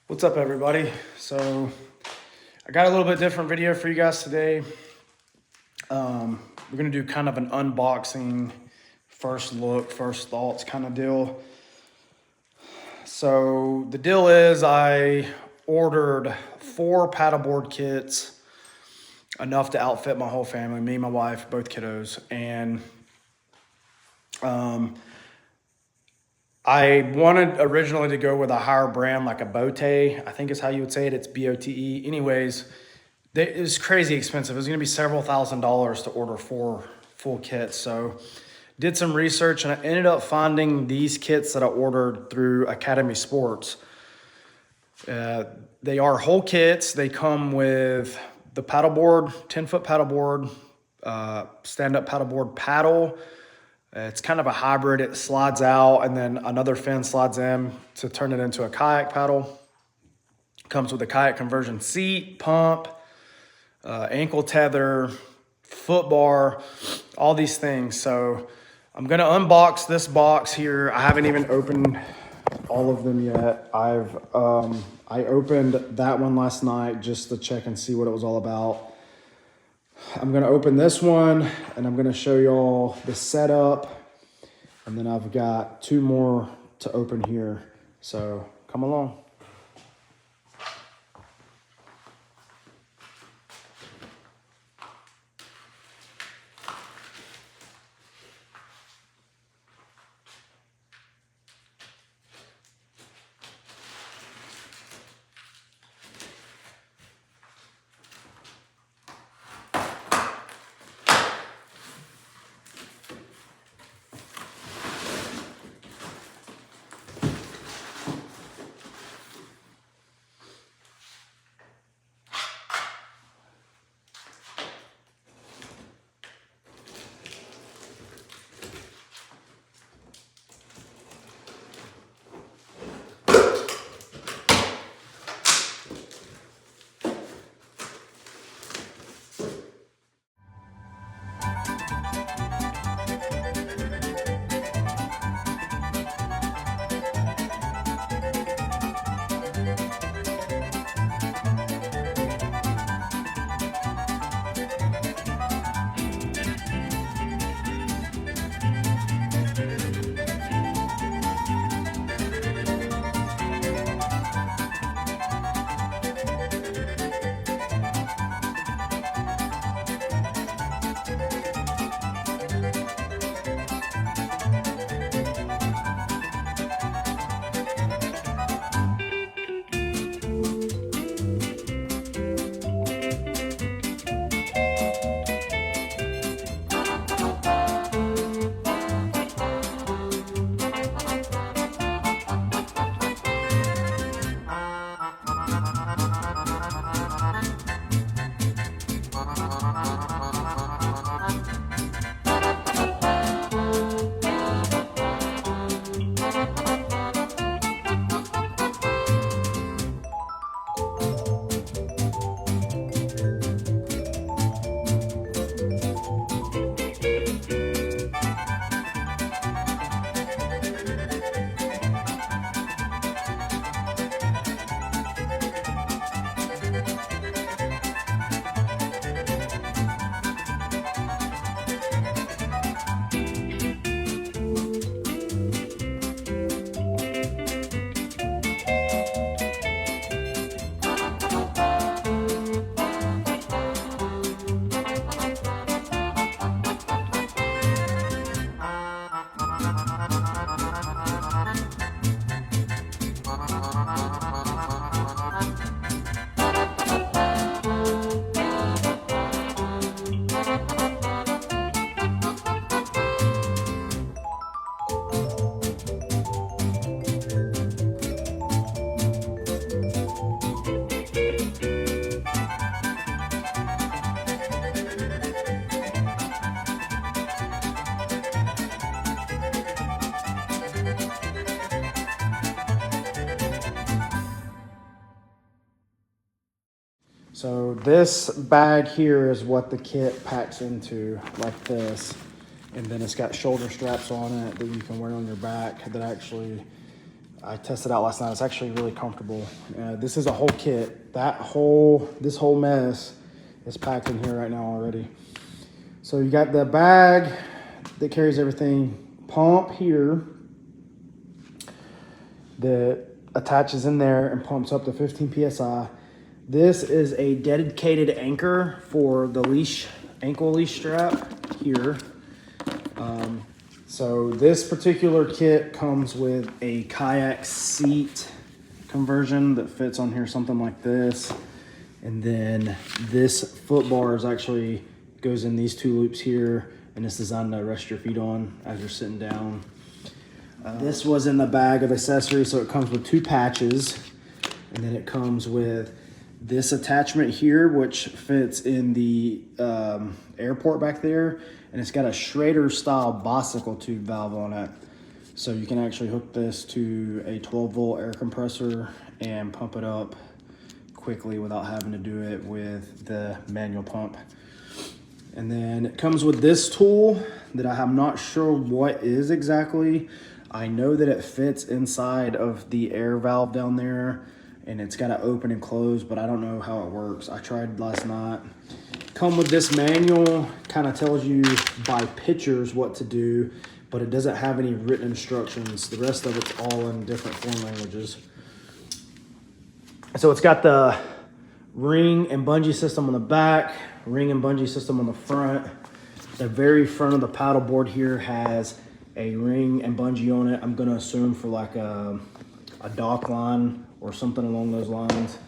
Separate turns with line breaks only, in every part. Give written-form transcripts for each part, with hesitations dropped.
What's up, everybody? So I got a little bit different video for you guys today. We're gonna do kind of an unboxing, first look, first thoughts kind of deal. So the deal is I ordered 4 paddleboard kits, enough to outfit my whole family, me, my wife, both kiddos. And I wanted originally to go with a higher brand, like a Bote, I think is how you would say it. It's BOTE. Anyways, it was crazy expensive. It was going to be several $1,000s to order 4 full kits. So did some research and I ended up finding these kits that I ordered through Academy Sports. They are whole kits. They come with the paddleboard, 10-foot paddleboard, stand-up paddleboard paddle. It's kind of a hybrid. It slides out and then another fin slides in to turn it into a kayak paddle. Comes with a kayak conversion seat, pump, ankle tether, foot bar, all these things. So I'm gonna unbox this box here. I haven't even opened all of them yet. I opened that one last night just to check and see what it was all about. I'm gonna open this one and I'm gonna show y'all the setup, and then I've got 2 more to open here. So come along. So this bag here is what the kit packs into, like this. And then it's got shoulder straps on it that you can wear on your back that actually I tested out last night. It's actually really comfortable. This is a whole kit. This whole mess is packed in here right now already. So you got the bag that carries everything, pump here that attaches in there and pumps up to 15 PSI. This is a dedicated anchor for the leash, ankle leash strap here. So this particular kit comes with a kayak seat conversion that fits on here, something like this. And then this foot bar is actually goes in these two loops here, and it's designed to rest your feet on as you're sitting down. This was in the bag of accessories, so it comes with 2 patches, and then it comes with this attachment here, which fits in the airport back there, and it's got a Schrader style bicycle tube valve on it. So you can actually hook this to a 12-volt air compressor and pump it up quickly without having to do it with the manual pump. And then it comes with this tool that I'm not sure what is exactly. I know that it fits inside of the air valve down there, and it's got to open and close, but I don't know how it works. I tried last night. Come with this manual, kind of tells you by pictures what to do, but it doesn't have any written instructions. The rest of it's all in different foreign languages. So it's got the ring and bungee system on the back, ring and bungee system on the front. The very front of the paddle board here has a ring and bungee on it. I'm gonna assume for like a dock line or something along those lines.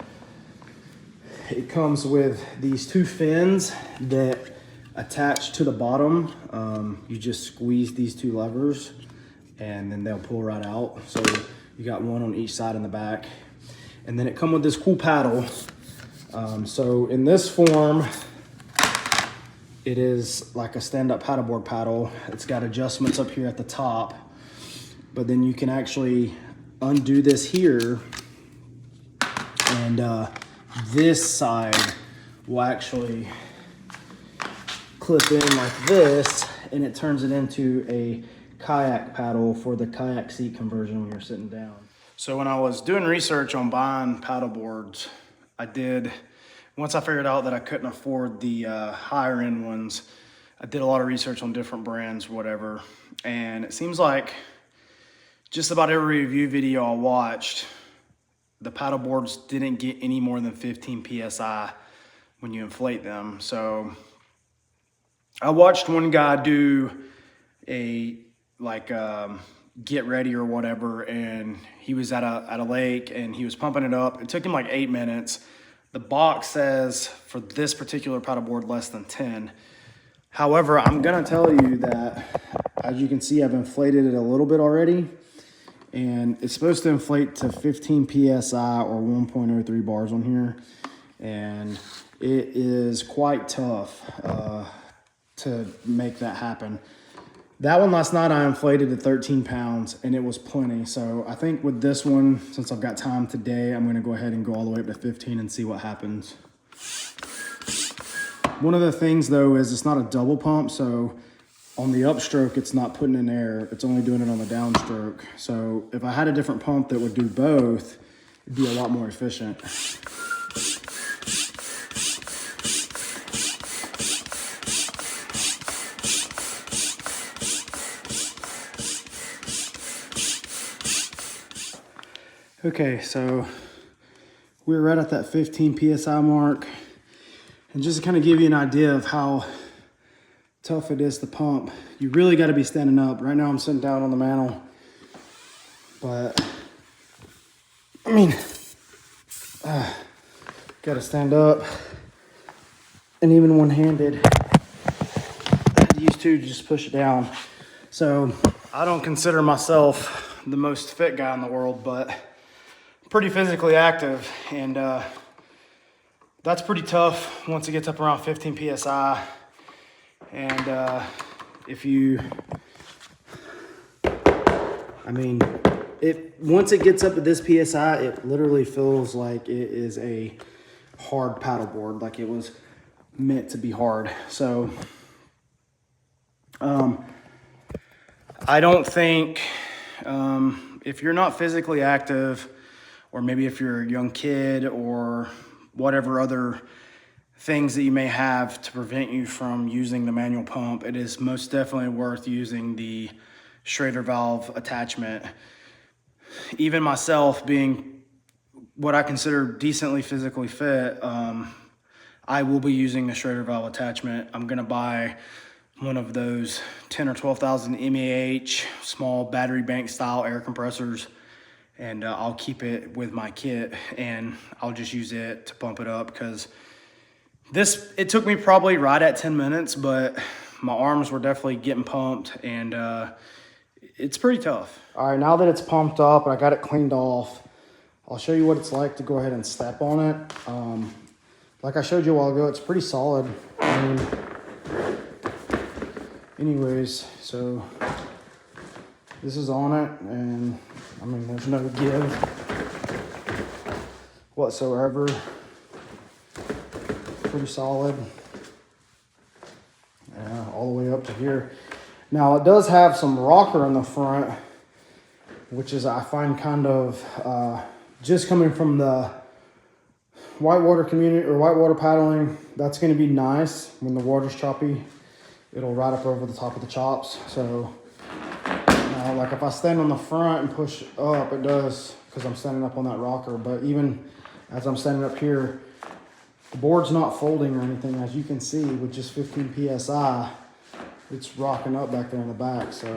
It comes with these 2 fins that attach to the bottom. You just squeeze these 2 levers and then they'll pull right out. So you got one on each side in the back. And then it comes with this cool paddle. So in this form, it is like a stand-up paddleboard paddle. It's got adjustments up here at the top, but then you can actually undo this here, and this side will actually clip in like this, and it turns it into a kayak paddle for the kayak seat conversion when you're sitting down. So when I was doing research on buying paddle boards, once I figured out that I couldn't afford the higher end ones, I did a lot of research on different brands, whatever. And it seems like just about every review video I watched, the paddle boards didn't get any more than 15 PSI when you inflate them. So I watched one guy do a get ready or whatever, and he was at a lake and he was pumping it up. It took him like 8 minutes. The box says for this particular paddleboard less than 10. However, I'm gonna tell you that, as you can see, I've inflated it a little bit already, and it's supposed to inflate to 15 PSI or 1.03 bars on here. And it is quite tough to make that happen. That one last night I inflated to 13 pounds and it was plenty. So I think with this one, since I've got time today, I'm gonna go ahead and go all the way up to 15 and see what happens. One of the things though is it's not a double pump, so on the upstroke, it's not putting in air, it's only doing it on the downstroke. So if I had a different pump that would do both, it'd be a lot more efficient. Okay, so we're right at that 15 PSI mark. And just to kind of give you an idea of how tough it is to pump, you really got to be standing up. Right now I'm sitting down on the mantle, but I mean, got to stand up, and even one-handed, I had to use 2 to just push it down. So I don't consider myself the most fit guy in the world, but pretty physically active, and that's pretty tough once it gets up around 15 PSI. And if you, I mean, once it gets up to this PSI, it literally feels like it is a hard paddleboard, like it was meant to be hard. So I don't think if you're not physically active, or maybe if you're a young kid or whatever other things that you may have to prevent you from using the manual pump, it is most definitely worth using the Schrader valve attachment. Even myself, being what I consider decently physically fit, I will be using the Schrader valve attachment. I'm gonna buy one of those 10 or 12,000 mAh small battery bank style air compressors, and I'll keep it with my kit, and I'll just use it to pump it up, because it took me probably right at 10 minutes, but my arms were definitely getting pumped, and it's pretty tough. All right, now that it's pumped up and I got it cleaned off, I'll show you what it's like to go ahead and step on it. Like I showed you a while ago, it's pretty solid. Anyways, so this is on it, and I mean, there's no give whatsoever. Pretty solid. Yeah, all the way up to here. Now it does have some rocker in the front, which is, I find, kind of just coming from the whitewater community or whitewater paddling, that's going to be nice when the water's choppy. It'll ride up over the top of the chops. So like if I stand on the front and push up, it does, because I'm standing up on that rocker. But even as I'm standing up here, the board's not folding or anything. As you can see, with just 15 psi, it's rocking up back there in the back. So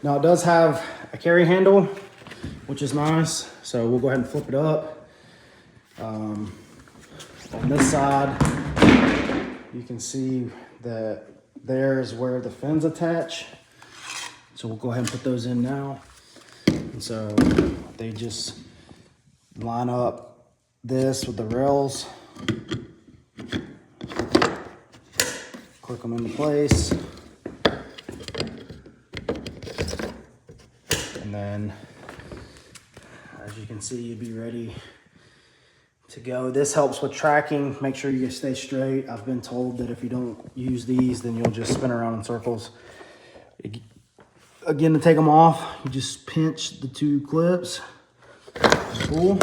now it does have a carry handle, which is nice. So we'll go ahead and flip it up. On this side, you can see that there is where the fins attach. So we'll go ahead and put those in now. And so they just line up this with the rails. Click them into place. And then, as you can see, you'd be ready to go. This helps with tracking. Make sure you stay straight. I've been told that if you don't use these, then you'll just spin around in circles. Again, to take them off, you just pinch the two clips. Pull.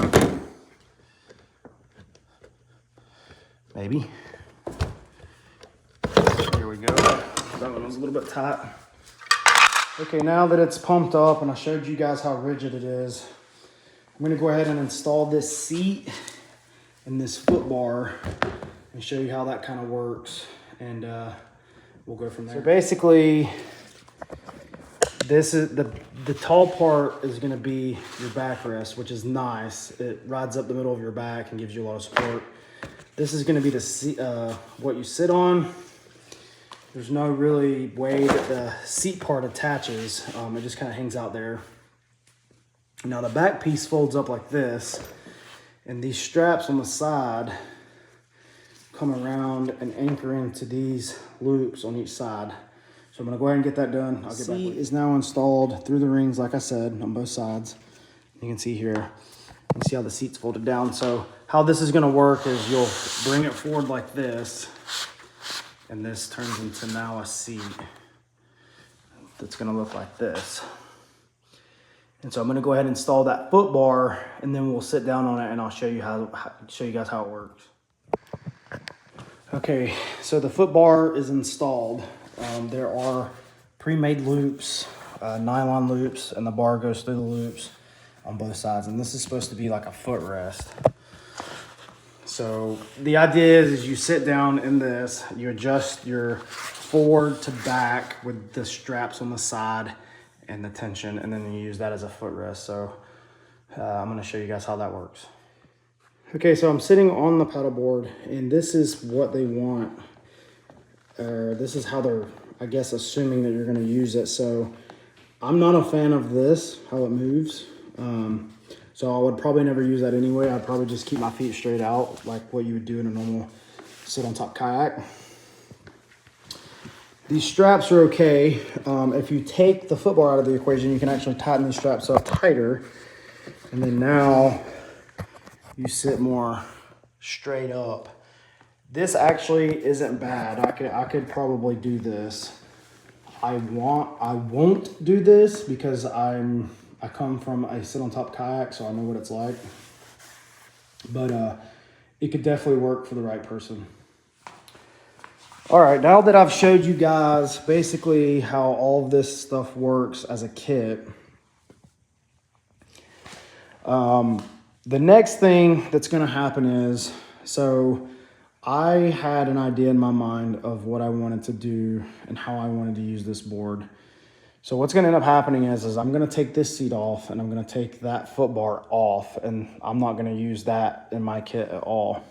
Maybe. There we go. That one was a little bit tight. Okay, now that it's pumped up and I showed you guys how rigid it is, I'm gonna go ahead and install this seat and this foot bar and show you how that kind of works, and we'll go from there. So basically, this is the tall part is gonna be your backrest, which is nice. It rides up the middle of your back and gives you a lot of support. This is gonna be the seat, what you sit on. There's no really way that the seat part attaches. It just kind of hangs out there. Now the back piece folds up like this, and these straps on the side come around and anchor into these loops on each side. So I'm gonna go ahead and get that done. I'll get back. Seat is now installed through the rings, like I said, on both sides. You can see here, you can see how the seat's folded down. So how this is gonna work is you'll bring it forward like this, and this turns into now a seat that's gonna look like this. And so I'm gonna go ahead and install that foot bar, and then we'll sit down on it and I'll show you guys how it works. Okay, so the foot bar is installed. There are pre-made loops, nylon loops, and the bar goes through the loops on both sides. And this is supposed to be like a footrest. So the idea is you sit down in this, you adjust your forward to back with the straps on the side and the tension, and then you use that as a footrest. So I'm gonna show you guys how that works. Okay, so I'm sitting on the paddleboard, and this is what they want. This is how they're, I guess, assuming that you're gonna use it. So I'm not a fan of this, how it moves. So I would probably never use that anyway. I'd probably just keep my feet straight out, like what you would do in a normal sit on top kayak. These straps are okay. If you take the foot bar out of the equation, you can actually tighten these straps up tighter. And then now you sit more straight up. This actually isn't bad. I could probably do this. I won't do this because I sit on top kayak, so I know what it's like. But it could definitely work for the right person. All right, now that I've showed you guys basically how all of this stuff works as a kit, the next thing that's going to happen is, so I had an idea in my mind of what I wanted to do and how I wanted to use this board. So what's going to end up happening is I'm going to take this seat off and I'm going to take that foot bar off, and I'm not going to use that in my kit at all.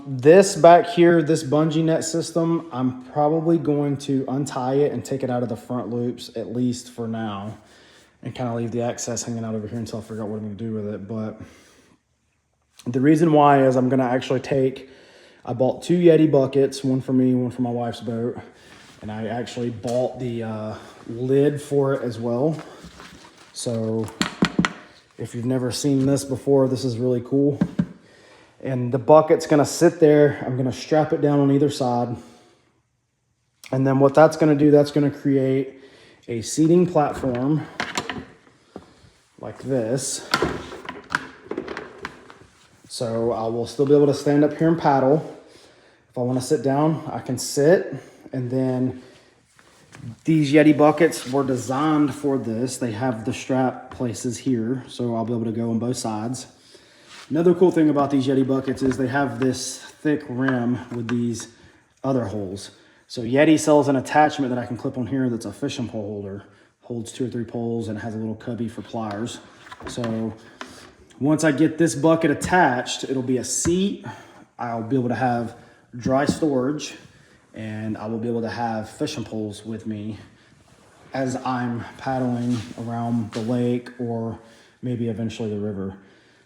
This back here, this bungee net system, I'm probably going to untie it and take it out of the front loops, at least for now, and kind of leave the excess hanging out over here until I figure out what I'm going to do with it. But the reason why is I'm going to actually I bought 2 Yeti buckets, one for me, one for my wife's boat. And I actually bought the lid for it as well. So if you've never seen this before, this is really cool. And the bucket's gonna sit there. I'm gonna strap it down on either side. And then what that's gonna do, that's gonna create a seating platform like this. So I will still be able to stand up here and paddle. If I wanna sit down, I can sit. And then these Yeti buckets were designed for this. They have the strap places here, so I'll be able to go on both sides. Another cool thing about these Yeti buckets is they have this thick rim with these other holes. So Yeti sells an attachment that I can clip on here that's a fishing pole holder. Holds 2 or 3 poles and has a little cubby for pliers. So once I get this bucket attached, it'll be a seat. I'll be able to have dry storage, and I will be able to have fishing poles with me as I'm paddling around the lake or maybe eventually the river.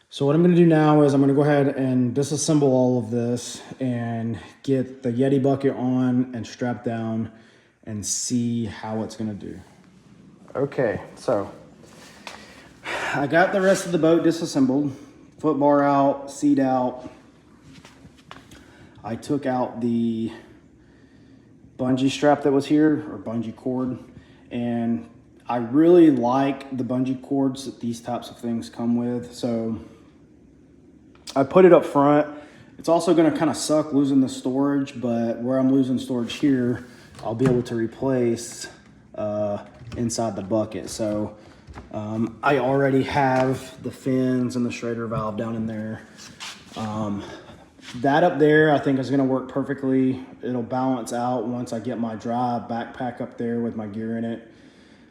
So what I'm gonna do now is I'm gonna go ahead and disassemble all of this and get the Yeti bucket on and strapped down and see how it's gonna do. Okay, so I got the rest of the boat disassembled, foot bar out, seat out. I took out the bungee strap that was here, or bungee cord, and I really like the bungee cords that these types of things come with, so I put it up front. It's also going to kind of suck losing the storage, but where I'm losing storage here, I'll be able to replace inside the bucket. So I already have the fins and the Schrader valve down in there. That up there I think is going to work perfectly. It'll balance out once I get my dry backpack up there with my gear in it,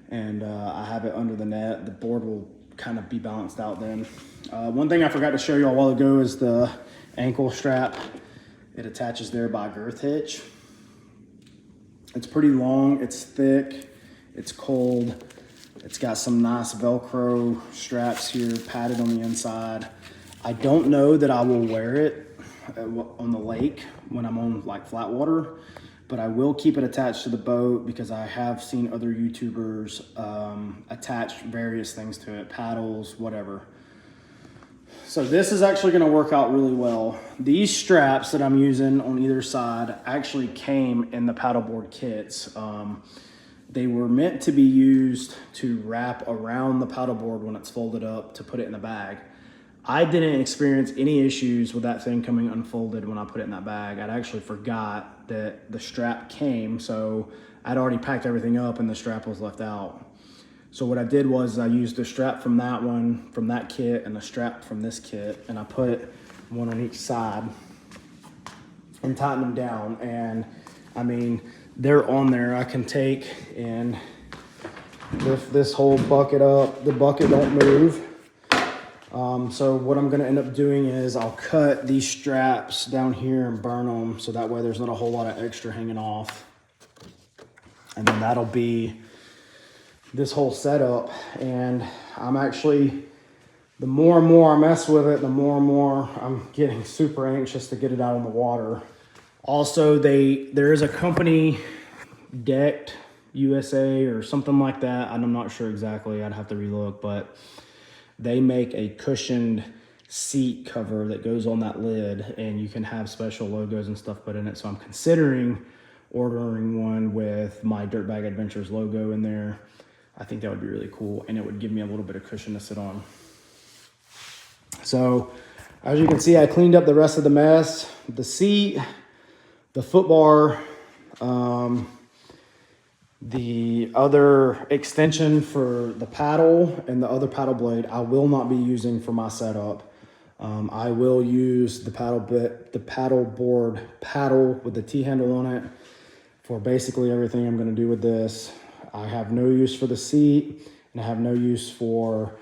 and I have it under the net. The board will kind of be balanced out then. One thing I forgot to show you a while ago is the ankle strap. It attaches there by a girth hitch. It's pretty long, it's thick, it's cold. It's got some nice Velcro straps here padded on the inside. I don't know that I will wear it on the lake when I'm on like flat water, but I will keep it attached to the boat because I have seen other YouTubers attach various things to it, paddles, whatever. So this is actually going to work out really well. These straps that I'm using on either side actually came in the paddleboard kits. They were meant to be used to wrap around the paddleboard when it's folded up to put it in the bag. I didn't experience any issues with that thing coming unfolded when I put it in that bag. I'd actually forgot that the strap came, so I'd already packed everything up and the strap was left out. So what I did was I used the strap from that one, from that kit, and the strap from this kit, and I put one on each side and tightened them down. And I mean, they're on there. I can take and lift this whole bucket up. The bucket don't move. So what I'm gonna end up doing is I'll cut these straps down here and burn them, so that way there's not a whole lot of extra hanging off. And then that'll be this whole setup. And I'm actually, the more and more I mess with it, the more and more I'm getting super anxious to get it out on the water. Also, there is a company, Decked USA or something like that. I'm not sure exactly, I'd have to relook, but they make a cushioned seat cover that goes on that lid, and you can have special logos and stuff put in it. So I'm considering ordering one with my Dirtbag Adventures logo in there. I think that would be really cool, and it would give me a little bit of cushion to sit on. So as you can see, I cleaned up the rest of the mess. The seat, the foot bar, the other extension for the paddle and the other paddle blade I will not be using for my setup. I will use the paddle board paddle with the T-handle on it for basically everything I'm going to do with this. I have no use for the seat, and I have no use for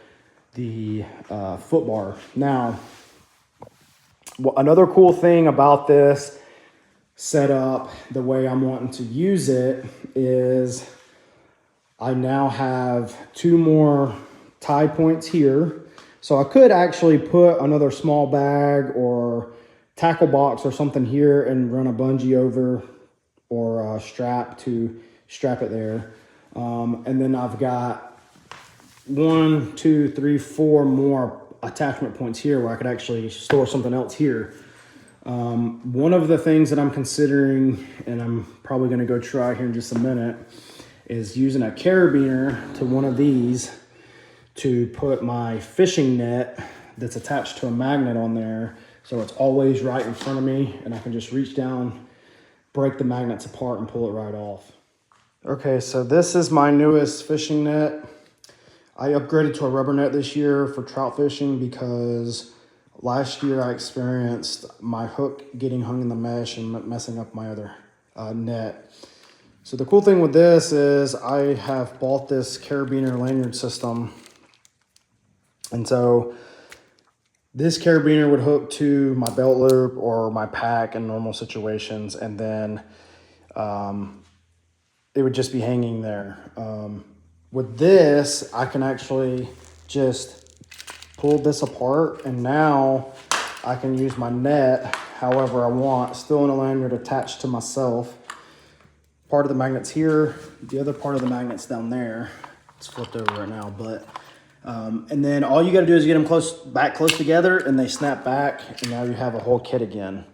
the foot bar. Now, another cool thing about this setup, the way I'm wanting to use it, is I now have 2 more tie points here. So I could actually put another small bag or tackle box or something here and run a bungee over or a strap to strap it there. And then I've got 1, 2, 3, 4 more attachment points here where I could actually store something else here. One of the things that I'm considering, and I'm probably going to go try here in just a minute, is using a carabiner to one of these to put my fishing net that's attached to a magnet on there, so it's always right in front of me and I can just reach down, break the magnets apart, and pull it right off. Okay, so this is my newest fishing net. I upgraded to a rubber net this year for trout fishing because last year I experienced my hook getting hung in the mesh and messing up my other net. So the cool thing with this is I have bought this carabiner lanyard system. And so this carabiner would hook to my belt loop or my pack in normal situations, and then it would just be hanging there. With this, I can actually just pull this apart, and now I can use my net however I want, still in a lanyard attached to myself. Part of the magnet's here, the other part of the magnet's down there. It's flipped over right now, but and then all you got to do is get them close together, and they snap back, and now you have a whole kit again.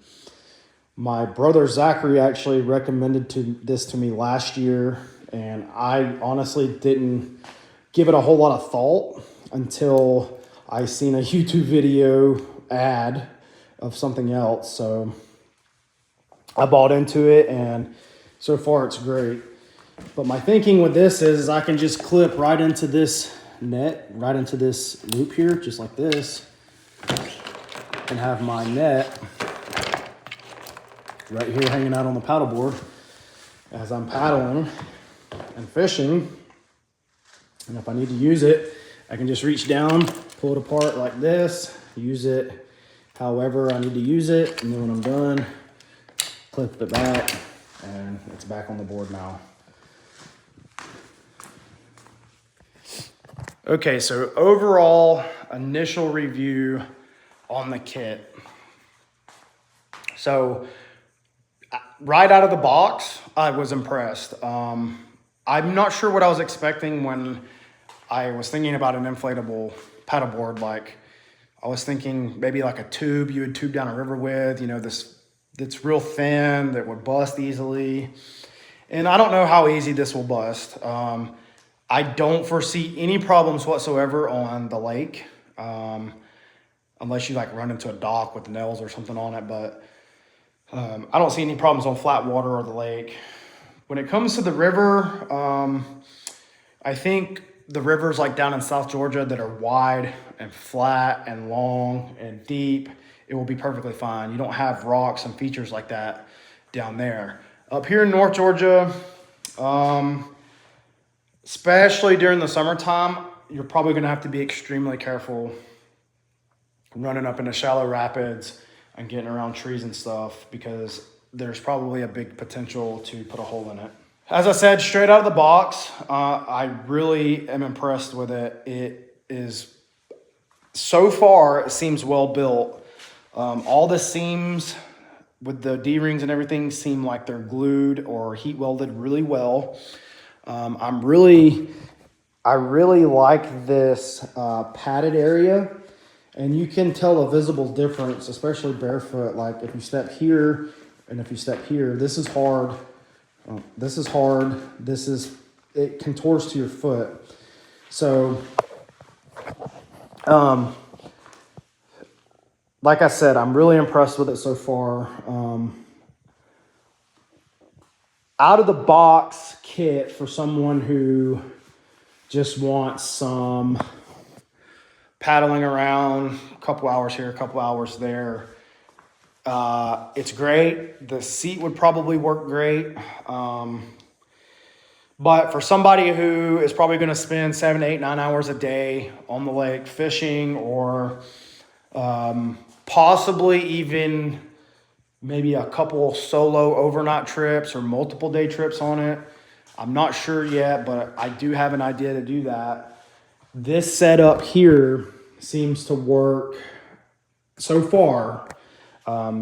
My brother Zachary actually recommended this to me last year, and I honestly didn't give it a whole lot of thought until I seen a YouTube video ad of something else. So I bought into it, and so far it's great. But my thinking with this is I can just clip right into this net, right into this loop here, just like this, and have my net right here hanging out on the paddleboard as I'm paddling and fishing. And if I need to use it, I can just reach down, pull it apart like this, use it however I need to use it, and then when I'm done, clip it back, and it's back on the board now. Okay, so overall initial review on the kit. So right out of the box, I was impressed. I'm not sure what I was expecting when I was thinking about an inflatable paddleboard. Like, I was thinking maybe like a tube you would tube down a river with, you know, that's real thin, that would bust easily. And I don't know how easy this will bust. I don't foresee any problems whatsoever on the lake, unless you like run into a dock with nails or something on it. But I don't see any problems on flat water or the lake. When it comes to the river, I think the rivers like down in South Georgia that are wide and flat and long and deep, it will be perfectly fine. You don't have rocks and features like that down there. Up here in North Georgia, especially during the summertime, you're probably going to have to be extremely careful running up into shallow rapids and getting around trees and stuff, because there's probably a big potential to put a hole in it. As I said, straight out of the box, I really am impressed with it. It is, so far, it seems well built. All the seams with the D-rings and everything seem like they're glued or heat welded really well. I really like this padded area, and you can tell a visible difference, especially barefoot. Like if you step here and if you step here, this is hard This is hard. It contours to your foot. So, like I said, I'm really impressed with it so far. Out of the box kit for someone who just wants some paddling around, a couple hours here, a couple hours there. It's great. The seat would probably work great. But for somebody who is probably going to spend 7, 8, 9 hours a day on the lake fishing, or possibly even maybe a couple solo overnight trips or multiple day trips on it, I'm not sure yet, but I do have an idea to do that. This setup here seems to work so far.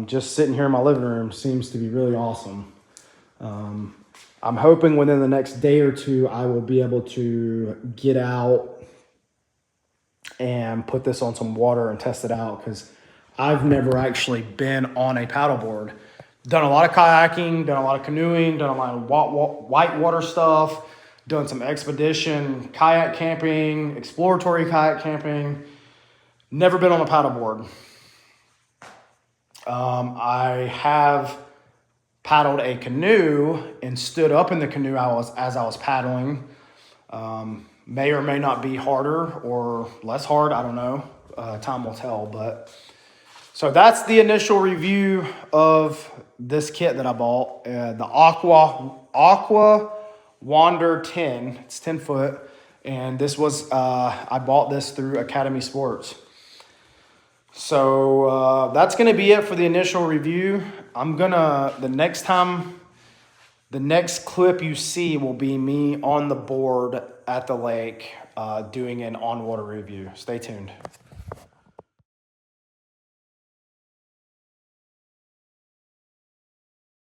Just sitting here in my living room seems to be really awesome. I'm hoping within the next day or two, I will be able to get out and put this on some water and test it out, because I've never actually been on a paddleboard. Done a lot of kayaking, done a lot of canoeing, done a lot of whitewater stuff, done some expedition kayak camping, exploratory kayak camping. Never been on a paddleboard. I have paddled a canoe and stood up in the canoe as I was paddling. May or may not be harder or less hard. I don't know. Time will tell. But so that's the initial review of this kit that I bought. The Aqua Wander 10. It's 10 foot. And this was, I bought this through Academy Sports. So that's going to be it for the initial review. The next clip you see will be me on the board at the lake doing an on-water review. Stay tuned.